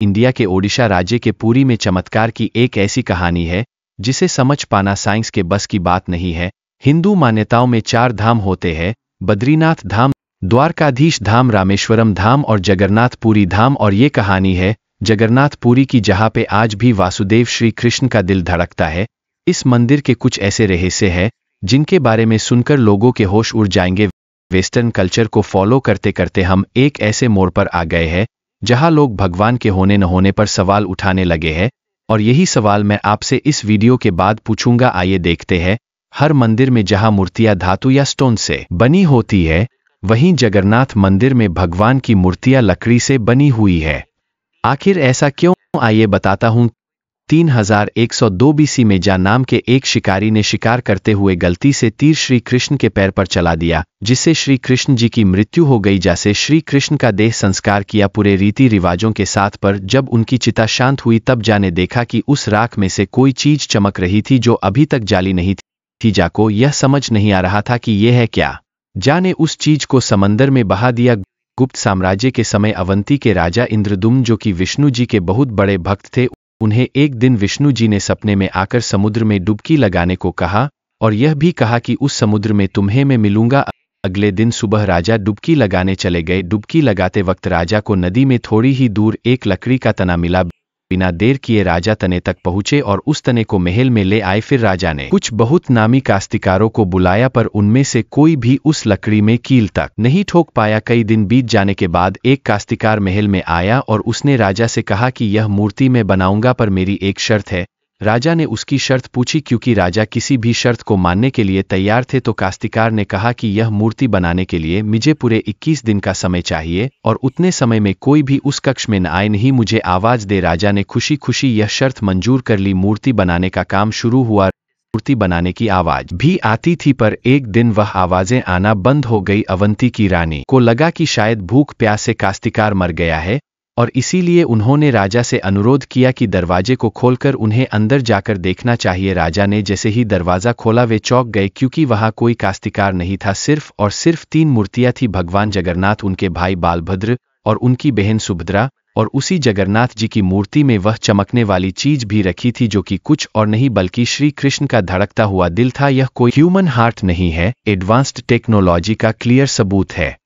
India के ओडिशा राज्य के पुरी में चमत्कार की एक ऐसी कहानी है जिसे समझ पाना साइंस के बस की बात नहीं है। हिंदू मान्यताओं में 4 धाम होते हैं, बद्रीनाथ धाम, द्वारकाधीश धाम, रामेश्वरम धाम और जगन्नाथ पुरी धाम। और ये कहानी है जगन्नाथ पुरी की, जहाँ पे आज भी वासुदेव श्री कृष्ण का दिल धड़कता है। इस मंदिर के कुछ ऐसे रहस्य हैं जिनके बारे में सुनकर लोगों के होश उड़ जाएंगे। वेस्टर्न कल्चर को फॉलो करते करते हम एक ऐसे मोड़ पर आ गए हैं जहां लोग भगवान के होने न होने पर सवाल उठाने लगे हैं, और यही सवाल मैं आपसे इस वीडियो के बाद पूछूंगा। आइए देखते हैं। हर मंदिर में जहां मूर्तियां धातु या स्टोन से बनी होती है, वहीं जगन्नाथ मंदिर में भगवान की मूर्तियां लकड़ी से बनी हुई है। आखिर ऐसा क्यों? आइए बताता हूं। 3102 BC में जा नाम के एक शिकारी ने शिकार करते हुए गलती से तीर श्री कृष्ण के पैर पर चला दिया, जिससे श्री कृष्ण जी की मृत्यु हो गई। जैसे श्री कृष्ण का देह संस्कार किया पूरे रीति रिवाजों के साथ, पर जब उनकी चिता शांत हुई तब जाने देखा कि उस राख में से कोई चीज चमक रही थी जो अभी तक जाली नहीं थी। जाको यह समझ नहीं आ रहा था कि यह है क्या। जाने उस चीज को समंदर में बहा दिया। गुप्त साम्राज्य के समय अवंती के राजा इंद्रदुम्न, जो कि विष्णु जी के बहुत बड़े भक्त थे, उन्हें एक दिन विष्णु जी ने सपने में आकर समुद्र में डुबकी लगाने को कहा और यह भी कहा कि उस समुद्र में तुम्हें मैं मिलूंगा। अगले दिन सुबह राजा डुबकी लगाने चले गए। डुबकी लगाते वक्त राजा को नदी में थोड़ी ही दूर एक लकड़ी का तना मिला। बिना देर किए राजा तने तक पहुंचे और उस तने को महल में ले आए। फिर राजा ने कुछ बहुत नामी काश्तकारों को बुलाया, पर उनमें से कोई भी उस लकड़ी में कील तक नहीं ठोक पाया। कई दिन बीत जाने के बाद एक काश्तकार महल में आया और उसने राजा से कहा कि यह मूर्ति मैं बनाऊंगा, पर मेरी एक शर्त है। राजा ने उसकी शर्त पूछी। क्योंकि राजा किसी भी शर्त को मानने के लिए तैयार थे, तो काश्तकार ने कहा कि यह मूर्ति बनाने के लिए मुझे पूरे 21 दिन का समय चाहिए और उतने समय में कोई भी उस कक्ष में न आए, नहीं मुझे आवाज दे। राजा ने खुशी खुशी यह शर्त मंजूर कर ली। मूर्ति बनाने का काम शुरू हुआ। मूर्ति बनाने की आवाज भी आती थी, पर एक दिन वह आवाजें आना बंद हो गई। अवंती की रानी को लगा कि शायद भूख प्यास से काश्तकार मर गया है, और इसीलिए उन्होंने राजा से अनुरोध किया कि दरवाजे को खोलकर उन्हें अंदर जाकर देखना चाहिए। राजा ने जैसे ही दरवाजा खोला वे चौंक गए, क्योंकि वहां कोई काश्तकार नहीं था। सिर्फ और सिर्फ 3 मूर्तियां थी, भगवान जगन्नाथ, उनके भाई बालभद्र और उनकी बहन सुभद्रा। और उसी जगन्नाथ जी की मूर्ति में वह चमकने वाली चीज भी रखी थी, जो कि कुछ और नहीं बल्कि श्री कृष्ण का धड़कता हुआ दिल था। यह कोई ह्यूमन हार्ट नहीं है, एडवांस्ड टेक्नोलॉजी का क्लियर सबूत है।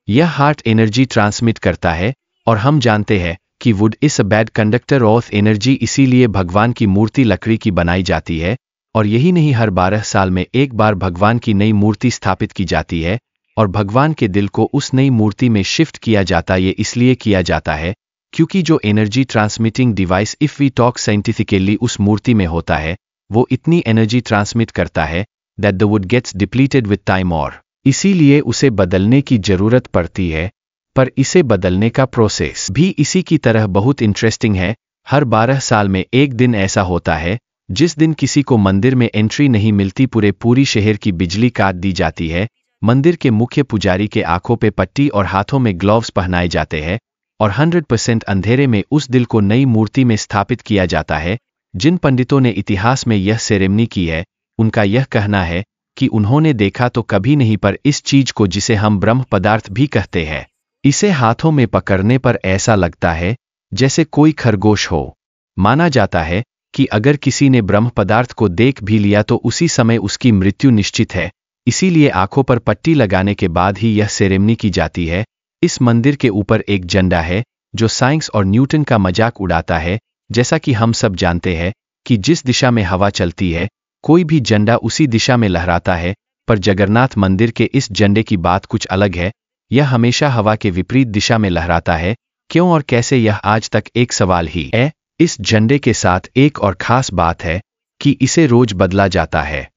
यह हार्ट एनर्जी ट्रांसमिट करता है, और हम जानते हैं कि would is a bad conductor of energy, इसीलिए भगवान की मूर्ति लकड़ी की बनाई जाती है। और यही नहीं, हर 12 साल में एक बार भगवान की नई मूर्ति स्थापित की जाती है और भगवान के दिल को उस नई मूर्ति में शिफ्ट किया जाता है। ये इसलिए किया जाता है क्योंकि जो energy transmitting device, if we talk scientifically, उस मूर्ति में होता है, वो इतनी एनर्जी ट्रांसमिट करता है that the wood gets depleted with time, और इसीलिए उसे बदलने की जरूरत पड़ती है। पर इसे बदलने का प्रोसेस भी इसी की तरह बहुत इंटरेस्टिंग है। हर 12 साल में एक दिन ऐसा होता है जिस दिन किसी को मंदिर में एंट्री नहीं मिलती। पूरी शहर की बिजली काट दी जाती है। मंदिर के मुख्य पुजारी के आंखों पे पट्टी और हाथों में ग्लव्स पहनाए जाते हैं, और 100% अंधेरे में उस दिल को नई मूर्ति में स्थापित किया जाता है। जिन पंडितों ने इतिहास में यह सेरेमनी की है, उनका यह कहना है कि उन्होंने देखा तो कभी नहीं, पर इस चीज को, जिसे हम ब्रह्म पदार्थ भी कहते हैं, इसे हाथों में पकड़ने पर ऐसा लगता है जैसे कोई खरगोश हो। माना जाता है कि अगर किसी ने ब्रह्म पदार्थ को देख भी लिया तो उसी समय उसकी मृत्यु निश्चित है। इसीलिए आंखों पर पट्टी लगाने के बाद ही यह सेरेमनी की जाती है। इस मंदिर के ऊपर एक झंडा है जो साइंस और न्यूटन का मजाक उड़ाता है। जैसा कि हम सब जानते हैं कि जिस दिशा में हवा चलती है, कोई भी झंडा उसी दिशा में लहराता है, पर जगन्नाथ मंदिर के इस झंडे की बात कुछ अलग है। यह हमेशा हवा के विपरीत दिशा में लहराता है। क्यों और कैसे, यह आज तक एक सवाल ही है। इस झंडे के साथ एक और खास बात है कि इसे रोज बदला जाता है।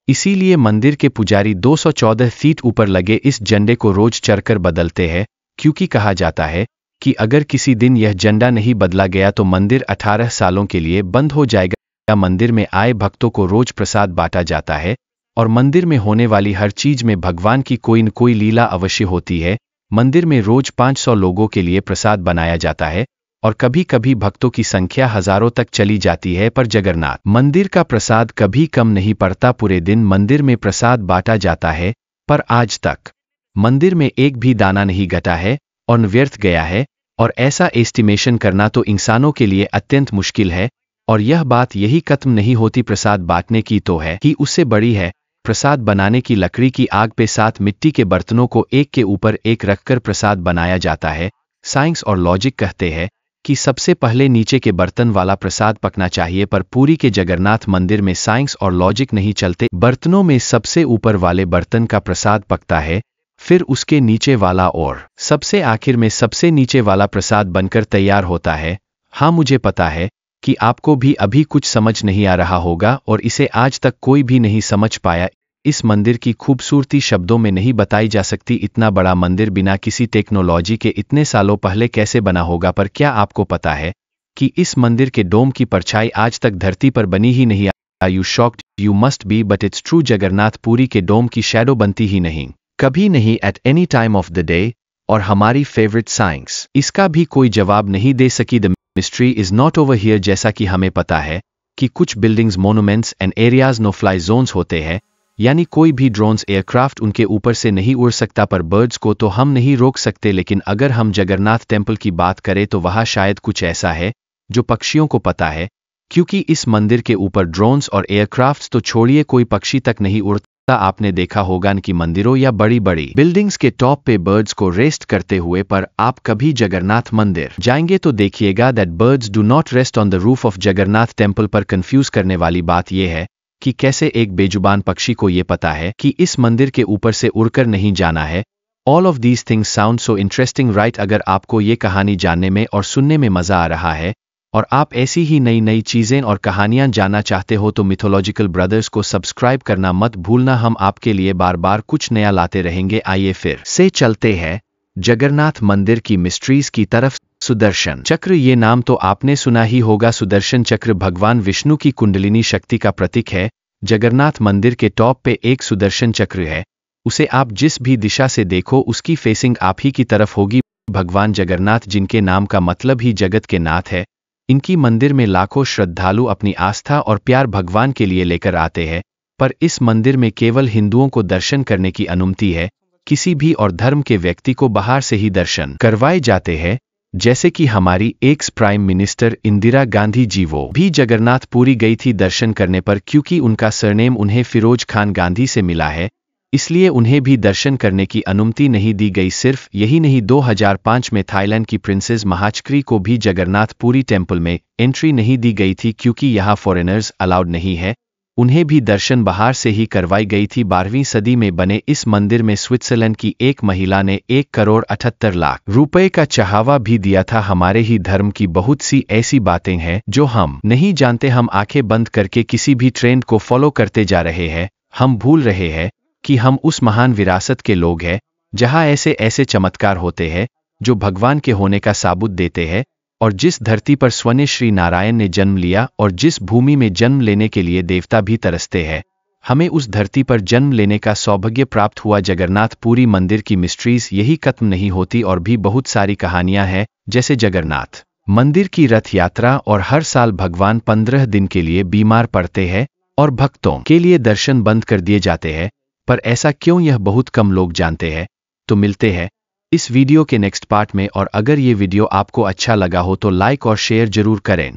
इसीलिए मंदिर के पुजारी 214 फीट ऊपर लगे इस झंडे को रोज चढ़कर बदलते हैं, क्योंकि कहा जाता है कि अगर किसी दिन यह झंडा नहीं बदला गया तो मंदिर 18 सालों के लिए बंद हो जाएगा। मंदिर में आए भक्तों को रोज प्रसाद बांटा जाता है, और मंदिर में होने वाली हर चीज में भगवान की कोई न कोई लीला अवश्य होती है। मंदिर में रोज 500 लोगों के लिए प्रसाद बनाया जाता है, और कभी कभी भक्तों की संख्या हजारों तक चली जाती है। पर जगन्नाथ मंदिर का प्रसाद कभी कम नहीं पड़ता। पूरे दिन मंदिर में प्रसाद बांटा जाता है, पर आज तक मंदिर में एक भी दाना नहीं घटा है और न व्यर्थ गया है। और ऐसा एस्टिमेशन करना तो इंसानों के लिए अत्यंत मुश्किल है। और यह बात यही खत्म नहीं होती प्रसाद बांटने की तो है कि उससे बड़ी है। प्रसाद बनाने की लकड़ी की आग पे 7 मिट्टी के बर्तनों को एक के ऊपर एक रखकर प्रसाद बनाया जाता है। साइंस और लॉजिक कहते हैं कि सबसे पहले नीचे के बर्तन वाला प्रसाद पकना चाहिए, पर पुरी के जगन्नाथ मंदिर में साइंस और लॉजिक नहीं चलते। बर्तनों में सबसे ऊपर वाले बर्तन का प्रसाद पकता है, फिर उसके नीचे वाला और सबसे आखिर में सबसे नीचे वाला प्रसाद बनकर तैयार होता है। हाँ, मुझे पता है कि आपको भी अभी कुछ समझ नहीं आ रहा होगा और इसे आज तक कोई भी नहीं समझ पाया। इस मंदिर की खूबसूरती शब्दों में नहीं बताई जा सकती। इतना बड़ा मंदिर बिना किसी टेक्नोलॉजी के इतने सालों पहले कैसे बना होगा? पर क्या आपको पता है कि इस मंदिर के डोम की परछाई आज तक धरती पर बनी ही नहीं? Are you shocked? You must be, but it's true. Jagannath Puri के डोम की शैडो बनती ही नहीं, कभी नहीं, at any time of the day. और हमारी फेवरेट साइंस इसका भी कोई जवाब नहीं दे सकी। The mystery is not over here. जैसा कि हमें पता है कि कुछ buildings, monuments and areas no fly zones होते हैं, यानी कोई भी ड्रोन्स, एयरक्राफ्ट उनके ऊपर से नहीं उड़ सकता, पर बर्ड्स को तो हम नहीं रोक सकते। लेकिन अगर हम जगन्नाथ टेम्पल की बात करें तो वहाँ शायद कुछ ऐसा है जो पक्षियों को पता है, क्योंकि इस मंदिर के ऊपर ड्रोन्स और एयरक्राफ्ट्स तो छोड़िए, कोई पक्षी तक नहीं उड़ता। आपने देखा होगा कि मंदिरों या बड़ी बड़ी बिल्डिंग्स के टॉप पे बर्ड्स को रेस्ट करते हुए, पर आप कभी जगन्नाथ मंदिर जाएंगे तो देखिएगा that birds do not rest on the roof of Jagannath temple. पर कंफ्यूज करने वाली बात यह है कि कैसे एक बेजुबान पक्षी को यह पता है कि इस मंदिर के ऊपर से उड़कर नहीं जाना है। All of these things sound so interesting, right? अगर आपको ये कहानी जानने में और सुनने में मजा आ रहा है और आप ऐसी ही नई नई चीजें और कहानियां जानना चाहते हो तो मिथोलॉजिकल ब्रदर्स को सब्सक्राइब करना मत भूलना। हम आपके लिए बार बार कुछ नया लाते रहेंगे। आइए फिर से चलते हैं जगन्नाथ मंदिर की मिस्ट्रीज की तरफ। सुदर्शन चक्र, ये नाम तो आपने सुना ही होगा। सुदर्शन चक्र भगवान विष्णु की कुंडलिनी शक्ति का प्रतीक है। जगन्नाथ मंदिर के टॉप पे एक सुदर्शन चक्र है। उसे आप जिस भी दिशा से देखो उसकी फेसिंग आप ही की तरफ होगी। भगवान जगन्नाथ, जिनके नाम का मतलब ही जगत के नाथ है, इनकी मंदिर में लाखों श्रद्धालु अपनी आस्था और प्यार भगवान के लिए लेकर आते हैं। पर इस मंदिर में केवल हिंदुओं को दर्शन करने की अनुमति है। किसी भी और धर्म के व्यक्ति को बाहर से ही दर्शन करवाए जाते हैं। जैसे कि हमारी ex prime minister Indira Gandhi ji, वो भी जगन्नाथ पुरी गई थी दर्शन करने, पर क्योंकि उनका सरनेम उन्हें फिरोज खान गांधी से मिला है, इसलिए उन्हें भी दर्शन करने की अनुमति नहीं दी गई। सिर्फ यही नहीं, 2005 में थाईलैंड की प्रिंसेस महाचक्री को भी जगन्नाथ पुरी टेम्पल में एंट्री नहीं दी गई थी, क्योंकि यहाँ फॉरेनर्स अलाउड नहीं है। उन्हें भी दर्शन बाहर से ही करवाई गई थी। 12वीं सदी में बने इस मंदिर में स्विट्जरलैंड की एक महिला ने 1,78,00,000 रुपए का चढ़ावा भी दिया था। हमारे ही धर्म की बहुत सी ऐसी बातें हैं जो हम नहीं जानते। हम आंखें बंद करके किसी भी ट्रेंड को फॉलो करते जा रहे हैं। हम भूल रहे हैं कि हम उस महान विरासत के लोग हैं जहां ऐसे ऐसे चमत्कार होते हैं जो भगवान के होने का साबुत देते हैं। और जिस धरती पर स्वयं श्री नारायण ने जन्म लिया और जिस भूमि में जन्म लेने के लिए देवता भी तरसते हैं, हमें उस धरती पर जन्म लेने का सौभाग्य प्राप्त हुआ। जगन्नाथ पुरी मंदिर की मिस्ट्रीज यही खत्म नहीं होती और भी बहुत सारी कहानियां हैं, जैसे जगन्नाथ मंदिर की रथ यात्रा, और हर साल भगवान 15 दिन के लिए बीमार पड़ते हैं और भक्तों के लिए दर्शन बंद कर दिए जाते हैं। पर ऐसा क्यों, यह बहुत कम लोग जानते हैं। तो मिलते हैं इस वीडियो के नेक्स्ट पार्ट में, और अगर ये वीडियो आपको अच्छा लगा हो तो लाइक और शेयर जरूर करें।